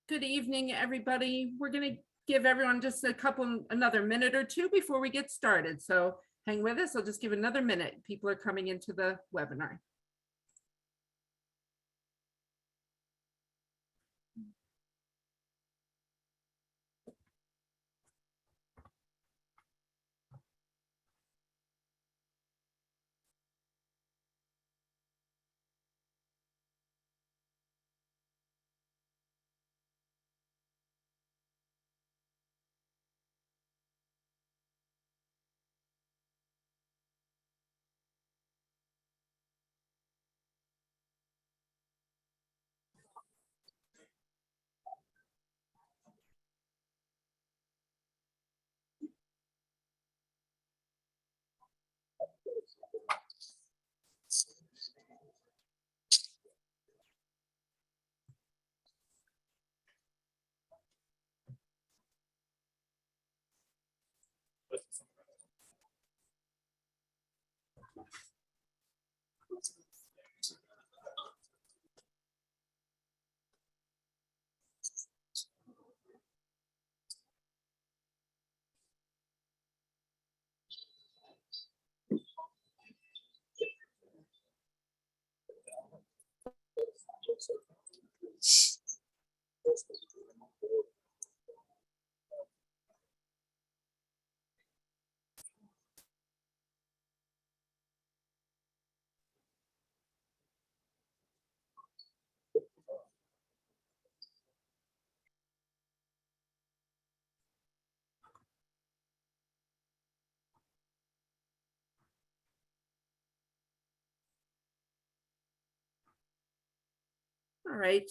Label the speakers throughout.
Speaker 1: Good evening, everybody. We're going to give everyone just another minute or two before we get started. So hang with us. I'll just give another minute. People are coming into the webinar. All right.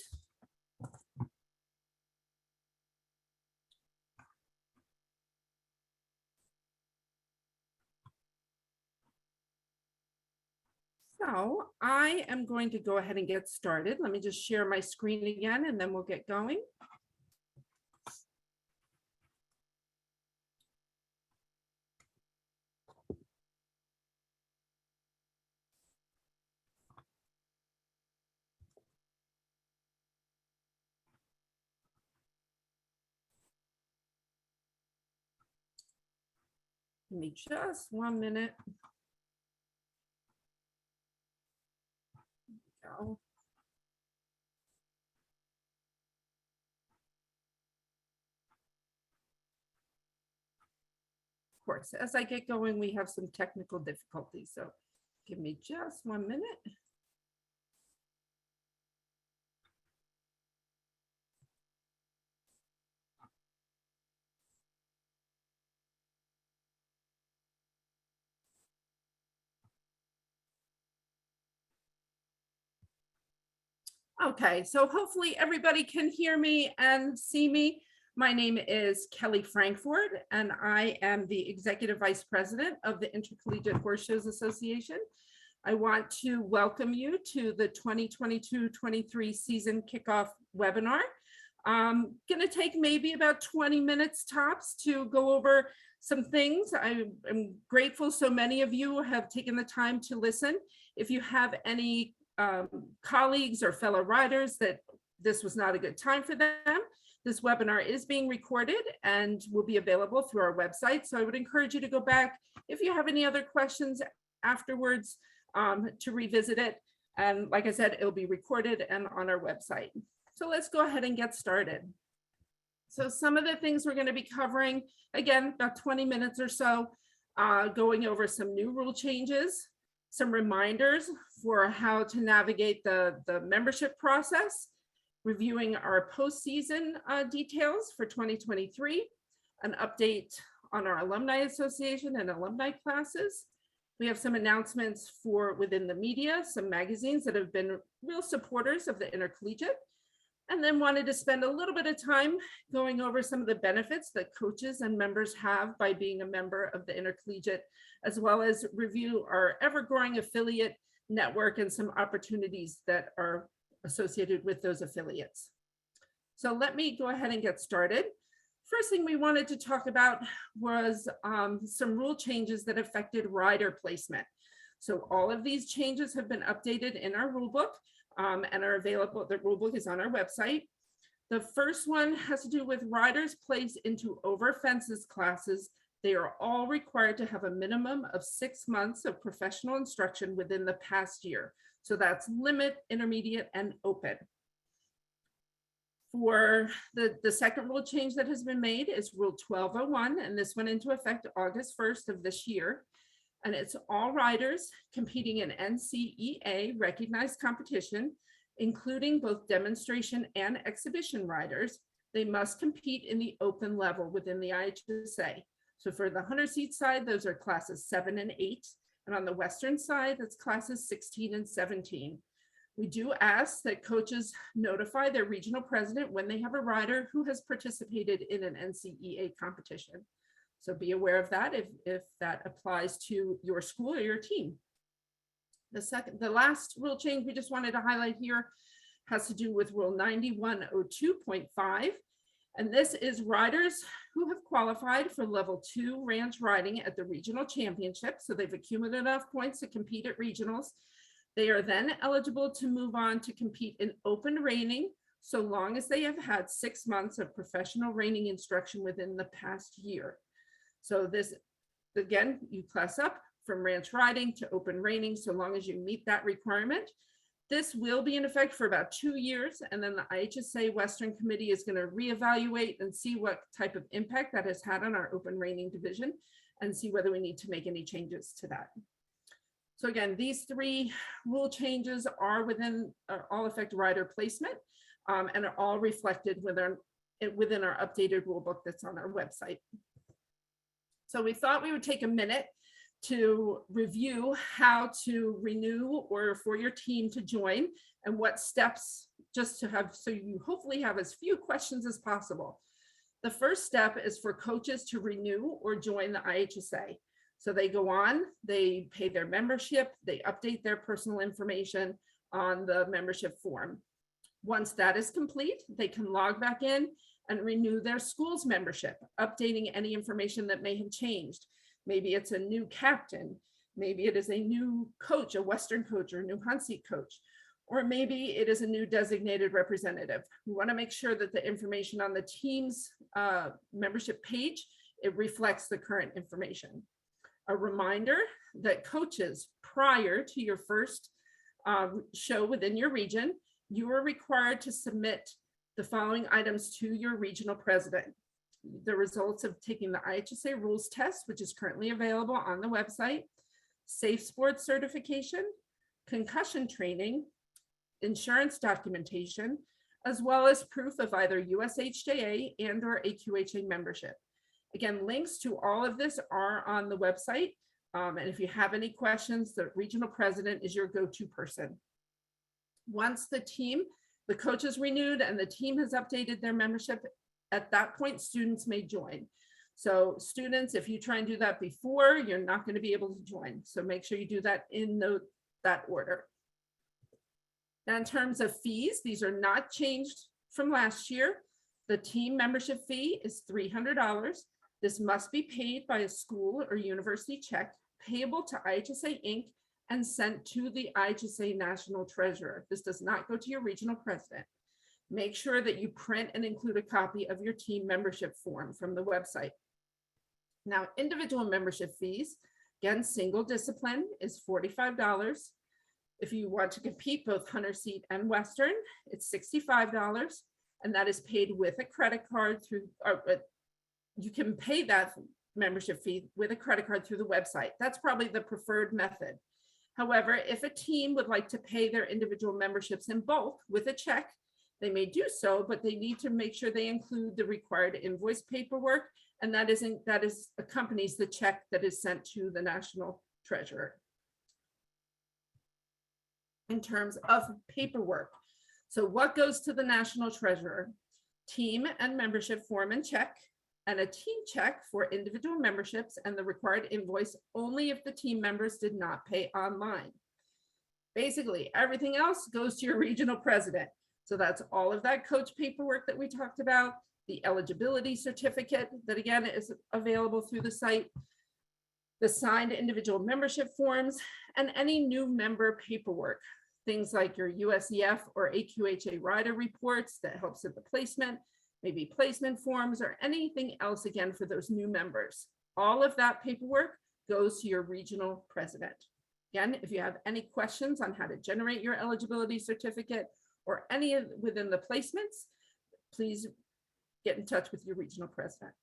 Speaker 1: So I am going to go ahead and get started. Let me just share my screen again, and then we'll get going. Give me just 1 minute. Go. Of course, as I get going, we have some technical difficulties. So give me just 1 minute. Okay, so hopefully everybody can hear me and see me. My name is Kelly Frankfurt, and I am the Executive Vice President of the Intercollegiate Horse Shows Association. I want to welcome you to the 2022-23 season kickoff webinar. I'm going to take maybe about 20 minutes tops to go over some things. I am grateful so many of you have taken the time to listen. If you have any colleagues or fellow riders that this was not a good time for them, this webinar is being recorded and will be available through our website. So I would encourage you to go back if you have any other questions afterwards to revisit it. And like I said, it'll be recorded and on our website. So let's go ahead and get started. So some of the things we're going to be covering, again, about 20 minutes or so, going over some new rule changes, some reminders for how to navigate the membership process, reviewing our postseason details for 2023, an update on our Alumni Association and alumni classes. We have some announcements for within the media, some magazines that have been real supporters of the Intercollegiate, and then wanted to spend a little bit of time going over some of the benefits that coaches and members have by being a member of the Intercollegiate, as well as review our ever-growing affiliate network and some opportunities that are associated with those affiliates. So let me go ahead and get started. First thing we wanted to talk about was some rule changes that affected rider placement. So all of these changes have been updated in our rule book and are available. The rule book is on our website. The first one has to do with riders placed into over fences classes. They are all required to have a minimum of 6 months of professional instruction within the past year. So that's limit, intermediate, and open. For the second rule change that has been made is Rule 1201, and this went into effect August 1st of this year. And it's all riders competing in NCEA recognized competition, including both demonstration and exhibition riders. They must compete in the open level within the IHSA. So for the 100-seat side, those are classes 7 and 8. And on the Western side, that's classes 16 and 17. We do ask that coaches notify their regional president when they have a rider who has participated in an NCEA competition. So be aware of that if that applies to your school or your team. The last rule change we just wanted to highlight here has to do with Rule 9102.5. And this is riders who have qualified for level 2 ranch riding at the regional championship. So they've accumulated enough points to compete at regionals. They are then eligible to move on to compete in open reining, so long as they have had 6 months of professional reining instruction within the past year. So this, again, you class up from ranch riding to open reining, so long as you meet that requirement. This will be in effect for about 2 years, and then the IHSA Western Committee is going to reevaluate and see what type of impact that has had on our open reining division and see whether we need to make any changes to that. So again, these 3 rule changes are within all affect rider placement and are all reflected within our updated rule book that's on our website. So we thought we would take a minute to review how to renew or for your team to join and what steps, just to have, so you hopefully have as few questions as possible. The first step is for coaches to renew or join the IHSA. So they go on, they pay their membership, they update their personal information on the membership form. Once that is complete, they can log back in and renew their school's membership, updating any information that may have changed. Maybe it's a new captain, maybe it is a new coach, a Western coach or a new hunt seat coach, or maybe it is a new designated representative. We want to make sure that the information on the team's membership page, it reflects the current information. A reminder that coaches, prior to your first show within your region, you are required to submit the following items to your regional president: the results of taking the IHSA rules test, which is currently available on the website, safe sports certification, concussion training, insurance documentation, as well as proof of either USHJA and or AQHA membership. Again, links to all of this are on the website. And if you have any questions, the regional president is your go-to person. Once the coach is renewed and the team has updated their membership, at that point, students may join. So students, if you try and do that before, you're not going to be able to join. So make sure you do that in that order. Now, in terms of fees, these are not changed from last year. The team membership fee is $300. This must be paid by a school or university check payable to IHSA Inc. and sent to the IHSA National Treasurer. This does not go to your regional president. Make sure that you print and include a copy of your team membership form from the website. Now, individual membership fees, again, single discipline is $45. If you want to compete both 100-seat and Western, it's $65, and that is paid with a credit card through, you can pay that membership fee with a credit card through the website. That's probably the preferred method. However, if a team would like to pay their individual memberships in bulk with a check, they may do so, but they need to make sure they include the required invoice paperwork, and that accompanies the check that is sent to the National Treasurer. In terms of paperwork, so what goes to the National Treasurer? Team and membership form and check, and a team check for individual memberships and the required invoice only if the team members did not pay online. Basically, everything else goes to your regional president. So that's all of that coach paperwork that we talked about, the eligibility certificate that again is available through the site, the signed individual membership forms, and any new member paperwork. things like your USEF or AQHA rider reports that helps with the placement, maybe placement forms or anything else, again, for those new members. All of that paperwork goes to your regional president. Again, if you have any questions on how to generate your eligibility certificate or any of within the placements, please get in touch with your regional president.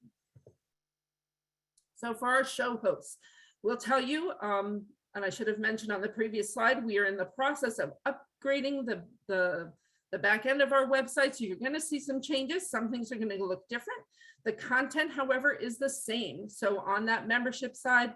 Speaker 1: So for our show hosts, we'll tell you, and I should have mentioned on the previous slide, we are in the process of upgrading the back end of our website. So you're going to see some changes. Some things are going to look different. The content, however, is the same. So on that membership side,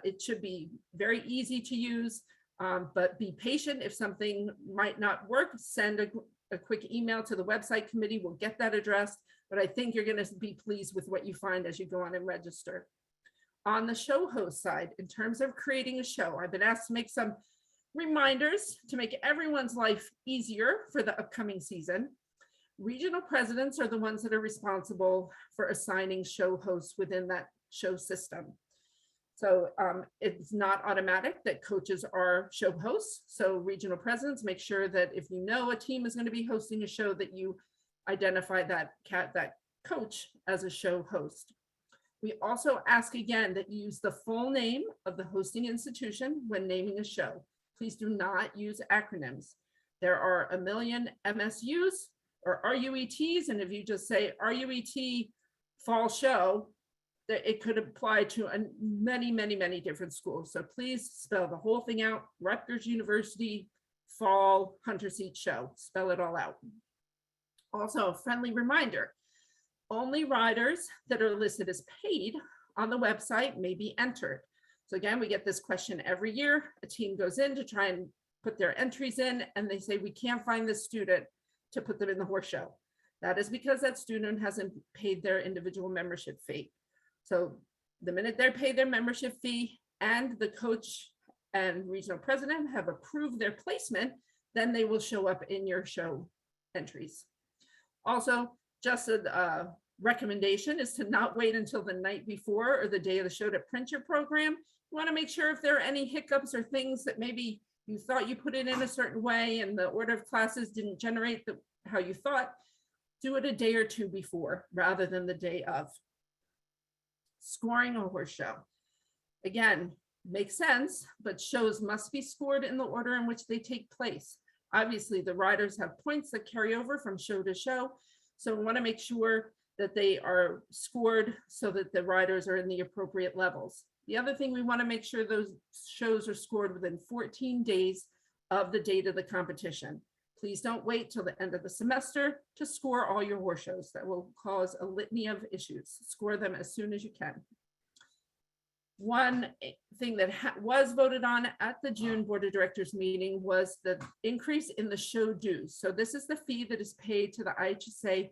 Speaker 1: it should be very easy to use, but be patient. If something might not work, send a quick email to the website committee. We'll get that addressed, but I think you're going to be pleased with what you find as you go on and register. On the show host side, in terms of creating a show, I've been asked to make some reminders to make everyone's life easier for the upcoming season. Regional presidents are the ones that are responsible for assigning show hosts within that show system. So it's not automatic that coaches are show hosts. So regional presidents, make sure that if you know a team is going to be hosting a show, that you identify that coach as a show host. We also ask again that you use the full name of the hosting institution when naming a show. Please do not use acronyms. There are a million MSUs or RUETs, and if you just say RUET fall show, that it could apply to many different schools. So please spell the whole thing out. Rutgers University fall Hunter Seat show. Spell it all out. Also, a friendly reminder, only riders that are listed as paid on the website may be entered. So again, we get this question every year. A team goes in to try and put their entries in, and they say, we can't find this student to put them in the horse show. That is because that student hasn't paid their individual membership fee. So the minute they're paid their membership fee and the coach and regional president have approved their placement, then they will show up in your show entries. Also, just a recommendation is to not wait until the night before or the day of the show to print your program. You want to make sure if there are any hiccups or things that maybe you thought you put it in a certain way and the order of classes didn't generate how you thought, do it a day or two before rather than the day of. Scoring a horse show. Again, makes sense, but shows must be scored in the order in which they take place. Obviously, the riders have points that carry over from show to show. So we want to make sure that they are scored so that the riders are in the appropriate levels. The other thing, we want to make sure those shows are scored within 14 days of the date of the competition. Please don't wait till the end of the semester to score all your horse shows. That will cause a litany of issues. Score them as soon as you can. One thing that was voted on at the June Board of Directors meeting was the increase in the show dues. So this is the fee that is paid to the IHSA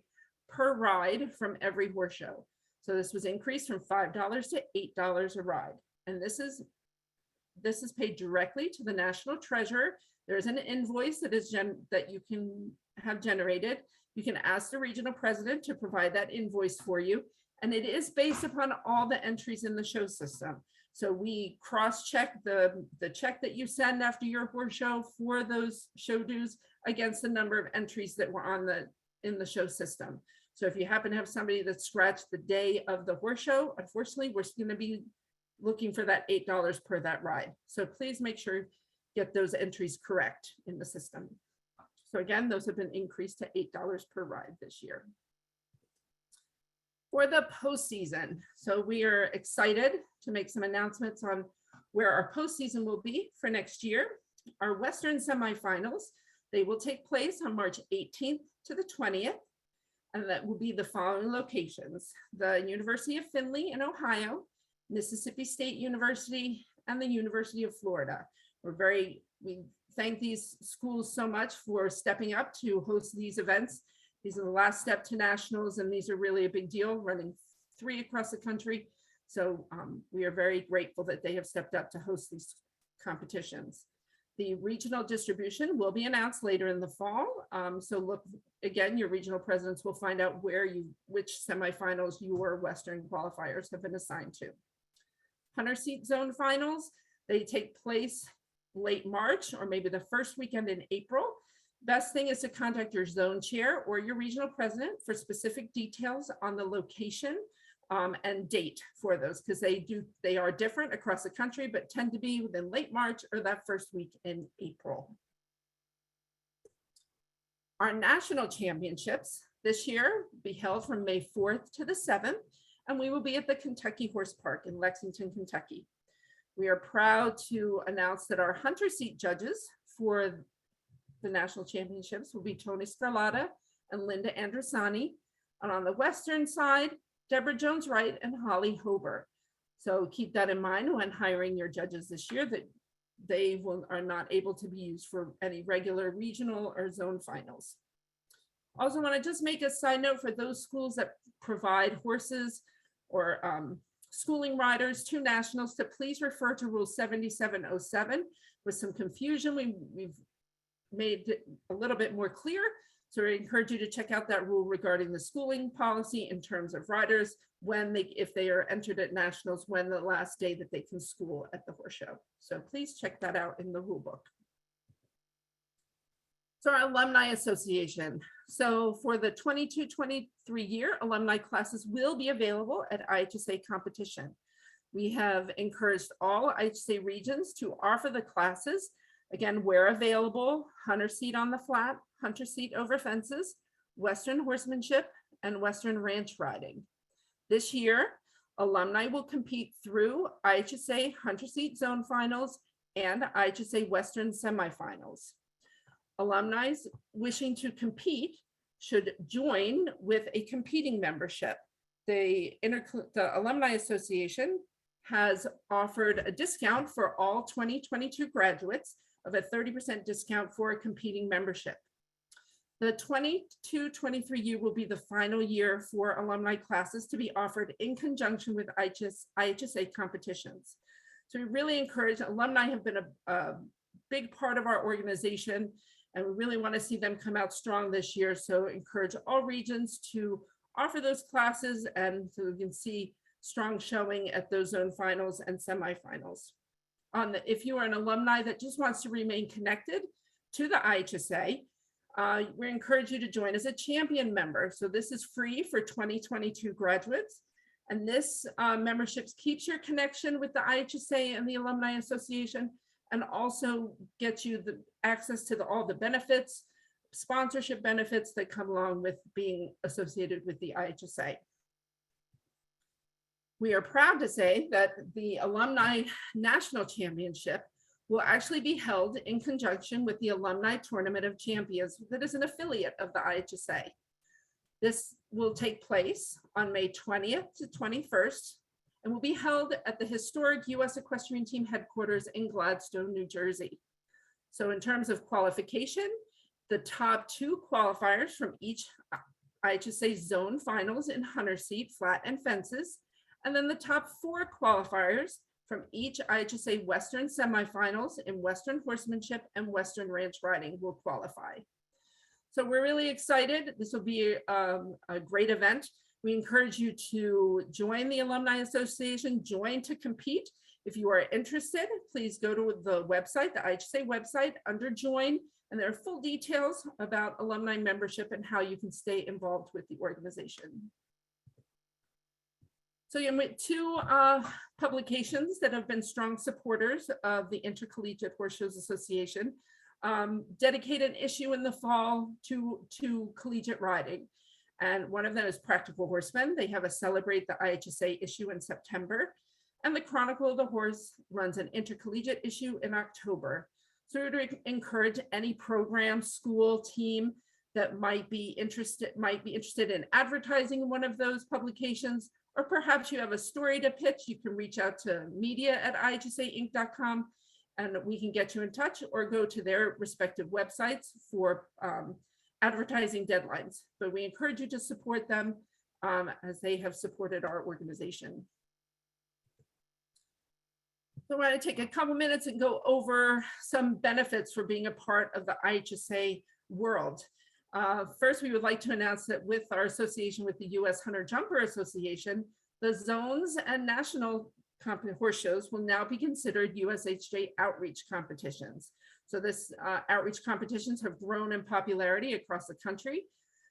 Speaker 1: per ride from every horse show. So this was increased from $5 to $8 a ride. And this is paid directly to the National Treasurer. There's an invoice that you can have generated. You can ask the regional president to provide that invoice for you. And it is based upon all the entries in the show system. So we cross-check the check that you send after your horse show for those show dues against the number of entries that were in the show system. So if you happen to have somebody that scratched the day of the horse show, unfortunately, we're going to be looking for that $8 per that ride. So please make sure get those entries correct in the system. So again, those have been increased to $8 per ride this year. For the postseason, so we are excited to make some announcements on where our postseason will be for next year. Our Western semifinals, they will take place on March 18th to the 20th, and that will be the following locations: the University of Findlay in Ohio, Mississippi State University, and the University of Florida. We thank these schools so much for stepping up to host these events. These are the last step to nationals, and these are really a big deal, running 3 across the country. So we are very grateful that they have stepped up to host these competitions. The regional distribution will be announced later in the fall. So look, again, your regional presidents will find out which semifinals your Western qualifiers have been assigned to. Hunter Seat Zone finals, they take place late March or maybe the first weekend in April. Best thing is to contact your zone chair or your regional president for specific details on the location and date for those, because they are different across the country, but tend to be within late March or that first week in April. Our national championships this year will be held from May 4th to the 7th, and we will be at the Kentucky Horse Park in Lexington, Kentucky. We are proud to announce that our hunter seat judges for the national championships will be Tony Scarlatta and Linda Andrusani. And on the Western side, Deborah Jones-Wright and Holly Hober. So keep that in mind when hiring your judges this year, that they are not able to be used for any regular regional or zone finals. Also want to just make a side note for those schools that provide horses or schooling riders to nationals, to please refer to Rule 7707. With some confusion, we've made it a little bit more clear. So I encourage you to check out that rule regarding the schooling policy in terms of riders, if they are entered at nationals, when the last day that they can school at the horse show. So please check that out in the rule book. So our Alumni Association. So for the 22-23 year, alumni classes will be available at IHSA competition. We have encouraged all IHSA regions to offer the classes. Again, where available: hunter seat on the flat, hunter seat over fences, Western horsemanship, and Western ranch riding. This year, alumni will compete through IHSA hunter seat zone finals and IHSA Western semifinals. Alumni wishing to compete should join with a competing membership. The Alumni Association has offered a discount for all 2022 graduates of a 30% discount for a competing membership. The 22-23 year will be the final year for alumni classes to be offered in conjunction with IHSA competitions. So we really encourage, alumni have been a big part of our organization, and we really want to see them come out strong this year. So encourage all regions to offer those classes, and so we can see strong showing at those zone finals and semifinals. If you are an alumni that just wants to remain connected to the IHSA, we encourage you to join as a champion member. So this is free for 2022 graduates. And this membership keeps your connection with the IHSA and the Alumni Association, and also gets you the access to all the benefits, sponsorship benefits that come along with being associated with the IHSA. We are proud to say that the Alumni National Championship will actually be held in conjunction with the Alumni Tournament of Champions, that is an affiliate of the IHSA. This will take place on May 20th to 21st and will be held at the historic U.S. Equestrian Team headquarters in Gladstone, New Jersey. So in terms of qualification, the top 2 qualifiers from each IHSA zone finals in hunter seat, flat, and fences, and then the top 4 qualifiers from each IHSA Western semifinals in Western horsemanship and Western ranch riding will qualify. So we're really excited. This will be a great event. We encourage you to join the Alumni Association, join to compete. If you are interested, please go to the website, the IHSA website, under join, and there are full details about alumni membership and how you can stay involved with the organization. So you have 2 publications that have been strong supporters of the Intercollegiate Horse Shows Association. Dedicate an issue in the fall to collegiate riding. And one of them is Practical Horsemen. They have a Celebrate the IHSA issue in September. And the Chronicle of the Horse runs an intercollegiate issue in October. So we would encourage any program, school, team that might be interested in advertising one of those publications, or perhaps you have a story to pitch. You can reach out to media@ihsainc.com and we can get you in touch, or go to their respective websites for advertising deadlines. But we encourage you to support them as they have supported our organization. So I want to take a couple minutes and go over some benefits for being a part of the IHSA world. First, we would like to announce that with our association with the U.S. Hunter Jumper Association, the zones and national horse shows will now be considered USHJ outreach competitions. So this outreach competitions have grown in popularity across the country.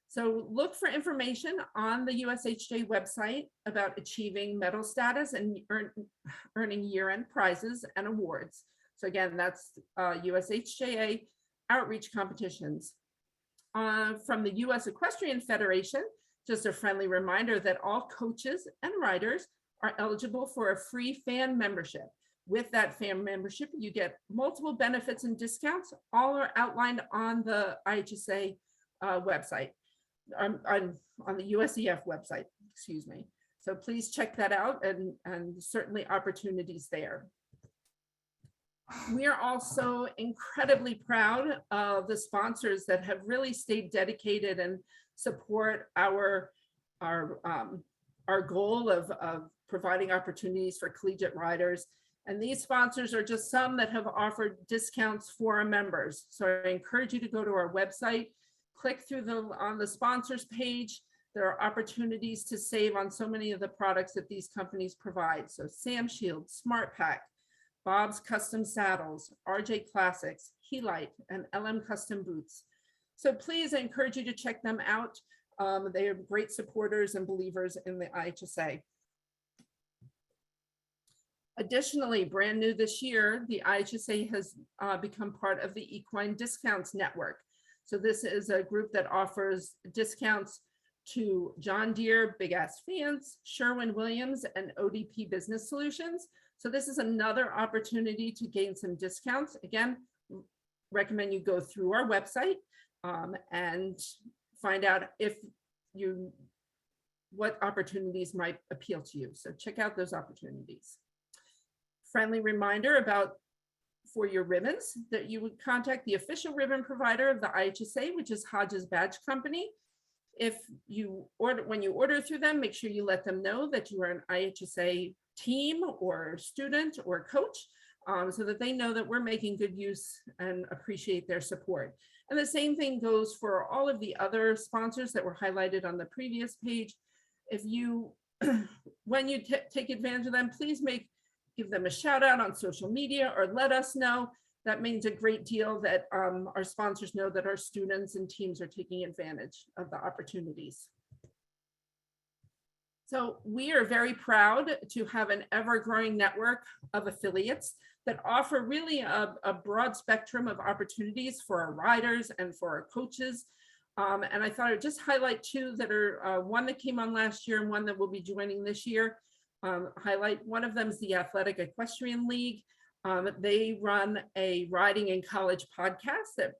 Speaker 1: So look for information on the USHJ website about achieving medal status and earning year-end prizes and awards. So again, that's USHJA outreach competitions. From the U.S. Equestrian Federation, just a friendly reminder that all coaches and riders are eligible for a free fan membership. With that fan membership, you get multiple benefits and discounts. All are outlined on the IHSA website, on the USEF website, excuse me. So please check that out, and certainly opportunities there. We are also incredibly proud of the sponsors that have really stayed dedicated and support our goal of providing opportunities for collegiate riders. And these sponsors are just some that have offered discounts for our members. So I encourage you to go to our website, click through on the sponsors page. There are opportunities to save on so many of the products that these companies provide. So Sam Shield, Smart Pack, Bob's Custom Saddles, RJ Classics, Helite, and LM Custom Boots. So please, I encourage you to check them out. They are great supporters and believers in the IHSA. Additionally, brand new this year, the IHSA has become part of the Equine Discounts Network. So this is a group that offers discounts to John Deere, Big Ass Fans, Sherwin-Williams, and ODP Business Solutions. So this is another opportunity to gain some discounts. Again, recommend you go through our website and find out what opportunities might appeal to you. So check out those opportunities. Friendly reminder for your ribbons that you would contact the official ribbon provider of the IHSA, which is Hodges Badge Company. When you order through them, make sure you let them know that you are an IHSA team or student or coach, so that they know that we're making good use and appreciate their support. And the same thing goes for all of the other sponsors that were highlighted on the previous page. When you take advantage of them, please give them a shout out on social media or let us know. That means a great deal that our sponsors know that our students and teams are taking advantage of the opportunities. So we are very proud to have an ever-growing network of affiliates that offer really a broad spectrum of opportunities for our riders and for our coaches. And I thought I'd just highlight two that are one that came on last year and one that will be joining this year. One of them is the Athletic Equestrian League. They run a riding in college podcast that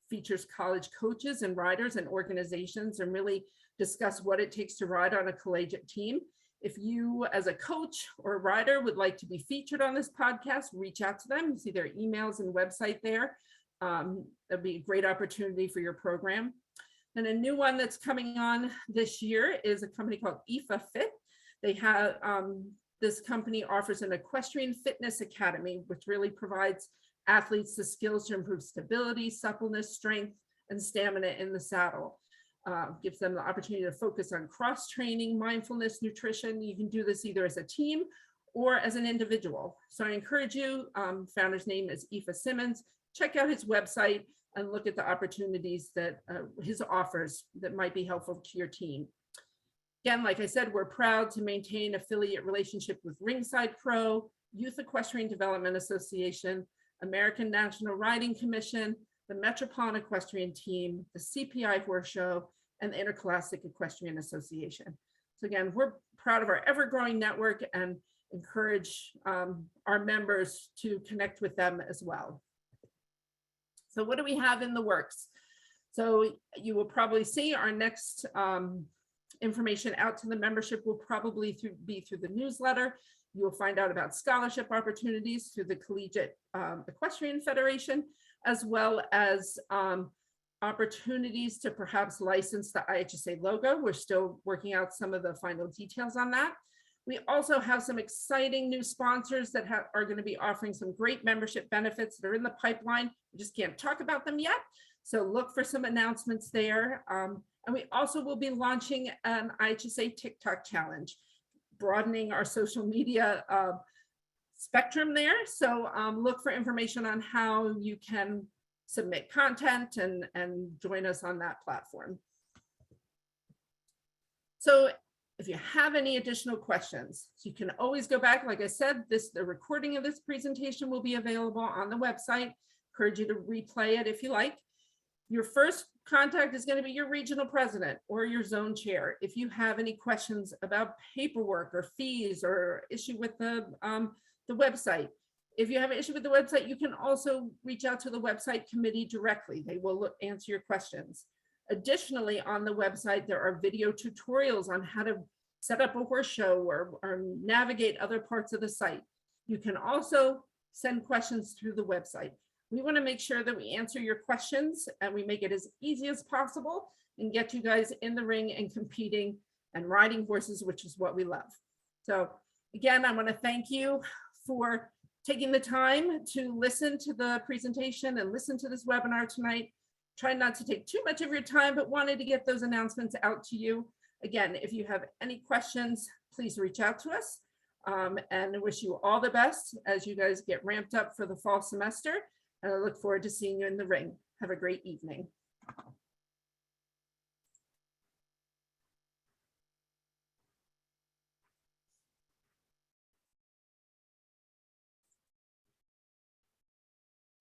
Speaker 1: features college coaches and riders and organizations and really discuss what it takes to ride on a collegiate team. If you as a coach or a rider would like to be featured on this podcast, reach out to them. You see their emails and website there. That'd be a great opportunity for your program. And a new one that's coming on this year is a company called IFA Fit. They have this company offers an equestrian fitness academy, which really provides athletes the skills to improve stability, suppleness, strength, and stamina in the saddle. Gives them the opportunity to focus on cross training, mindfulness, nutrition. You can do this either as a team or as an individual. So I encourage you, founder's name is Aoife Simmons, check out his website and look at the opportunities that his offers that might be helpful to your team. Again, like I said, we're proud to maintain affiliate relationship with Ringside Pro, Youth Equestrian Development Association, American National Riding Commission, the Metropolitan Equestrian Team, the CPI Horse Show, and the Interscholastic Equestrian Association. So again, we're proud of our ever-growing network and encourage our members to connect with them as well. So what do we have in the works? So you will probably see our next information out to the membership will probably be through the newsletter. You'll find out about scholarship opportunities through the Collegiate Equestrian Federation, as well as opportunities to perhaps license the IHSA logo. We're still working out some of the final details on that. We also have some exciting new sponsors that are going to be offering some great membership benefits that are in the pipeline. We just can't talk about them yet. So look for some announcements there. And we also will be launching an IHSA TikTok challenge, broadening our social media spectrum there. So look for information on how you can submit content and join us on that platform. So if you have any additional questions, you can always go back. Like I said, the recording of this presentation will be available on the website. Encourage you to replay it if you like. Your first contact is going to be your regional president or your zone chair. If you have any questions about paperwork or fees or issue with the website, if you have an issue with the website, you can also reach out to the website committee directly. They will answer your questions. Additionally, on the website, there are video tutorials on how to set up a horse show or navigate other parts of the site. You can also send questions through the website. We want to make sure that we answer your questions and we make it as easy as possible and get you guys in the ring and competing and riding horses, which is what we love. So again, I want to thank you for taking the time to listen to the presentation and listen to this webinar tonight. Try not to take too much of your time, but wanted to get those announcements out to you. Again, if you have any questions, please reach out to us. And I wish you all the best as you guys get ramped up for the fall semester. And I look forward to seeing you in the ring. Have a great evening.